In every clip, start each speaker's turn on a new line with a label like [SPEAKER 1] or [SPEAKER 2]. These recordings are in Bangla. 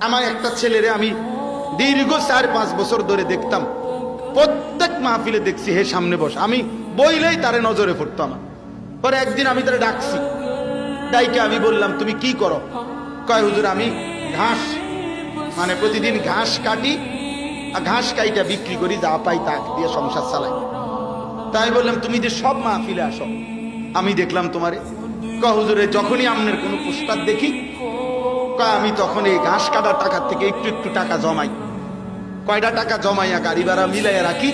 [SPEAKER 1] আমার একটা ছেলেরে আমি দীর্ঘ 4-5 বছর ধরে দেখতাম, প্রত্যেক মাহফিলে দেখছি হে সামনে বস, আমি বইলেই তারে নজরে পড়তো আমার। পরে একদিন আমি তারে ডাকছি, ডাইকে আমি বললাম তুমি কি করো? কয় হুজুর আমি ঘাস, মানে প্রতিদিন ঘাস কাটি, আর ঘাস কাইটা বিক্রি করি, যা পাই তা দিয়ে সংসার চালাই। তাই বললাম তুমি যে সব মাহফিলে আসো, আমি দেখলাম তোমারে। কয় হুজুরে যখনই আপনার কোনো পোস্টার দেখি, কয় আমি তখন এই ঘাস কাটার টাকার থেকে একটু একটু টাকা জমাই, কয়টা টাকা জমাইয়া গাড়ি ভাড়া মিলাইয়া রাখি,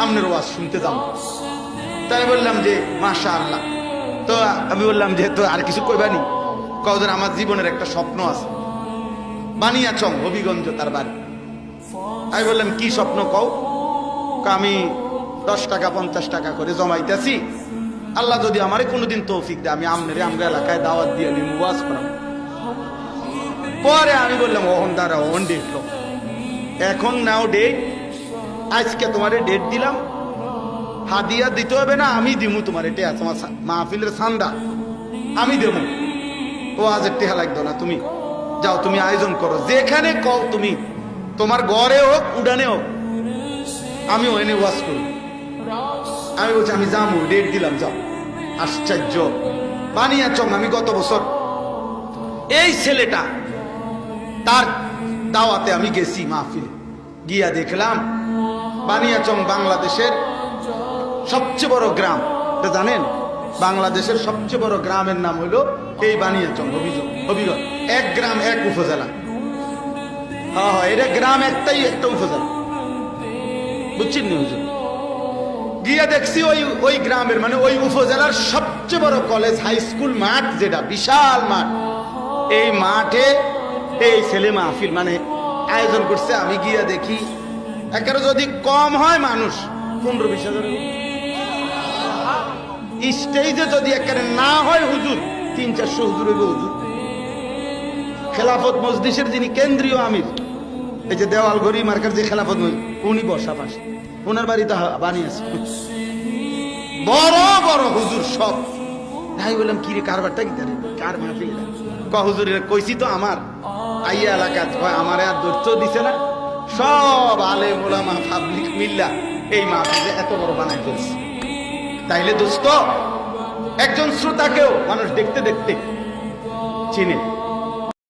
[SPEAKER 1] আপনার ওয়াজ শুনতে যাও। তাই বললাম যে মাশাআল্লাহ। তো আমি বললাম যে তো আর কিছু কইবানি? কওদের আমার জীবনের একটা স্বপ্ন আছে, বানিয়াচং হবিগঞ্জ তার বাড়ি। আমি বললাম কি স্বপ্ন কও? আমি 10 টাকা 50 টাকা করে জমাইতেছি, আল্লাহ যদি আমারে কোনোদিন তৌফিক দেয় আমি আমনেরে আমরা এলাকায় দাওয়াত দিয়ে নিয়ে ওয়াজ করাম। পরে আমি বললাম ওহন দাঁড়া, ওহন ডেট লো, এখন নাও ডেট, আজকে তোমারে ডেট দিলাম, হাদিয়া দিতে হবে না, আমি দিমু তোমার, এটা তোমার মাহফিলের সান্দা আমি দেবো, ও আজের টেহা লাগতো না, তুমি যাও, তুমি আয়োজন করো যেখানে কও, তুমি তোমার ঘরে হোক উড়ানে হোক, আমি ওখানে ওয়াজ করি। আমি বলছি আমি যাবো, ডেট দিলাম, যাও। আশ্চর্য বানিয়াচং, আমি গত বছর এই ছেলেটা তার দাওয়াতে আমি গেছি মাহফিলে, গিয়া দেখলাম বানিয়াচং বাংলাদেশের সবচেয়ে বড় গ্রাম, এটা জানেন? বাংলাদেশের সবচেয়ে বড় গ্রামের নাম হলো এই বানিয়াচং হবিগঞ্জ। এক গ্রাম এক উপজেলা। হ্যাঁ হ্যাঁ, এটা গ্রাম একটাই, একটা উপজেলা, বুঝছেন নি হুজুর? গিয়া দেখছি ওই গ্রামের মানে ওই উপজেলার সবচেয়ে বড় কলেজ হাই স্কুল মাঠ, যেটা বিশাল মাঠ, এই মাঠে এই ছেলে মাহফিল মানে আয়োজন করছে। আমি গিয়া দেখি একেবারে যদি কম হয় মানুষ 15-20 হাজার, স্টেজে যদি একেবারে না হয় হুজুর 300-400 হুজুর হইব। হুজুর খেলাফত মজলিসের যিনি কেন্দ্রীয় আমির, এই যে দেওয়ালঘড়ি মার্কার যে খেলাফত মজলিস, উনি বসা পাশে, ওনার বাড়িতে বানিয়েছে বড় বড় হুজুর সব। তাই বললাম কি রে কারবারটা কি জানি, কার মাহফিল? হুজুর কইছি তো আমার আইয়া এলাকা, আমার আর দৈর্য দিছে না, সব আলেম ওলামা পাবলিক মিল্লা এই মাহফিলে এত বড় বানাই ফেলছে। তাইলে দোস্ত একজন শ্রোতাকেও মানুষ দেখতে দেখতে চিনে।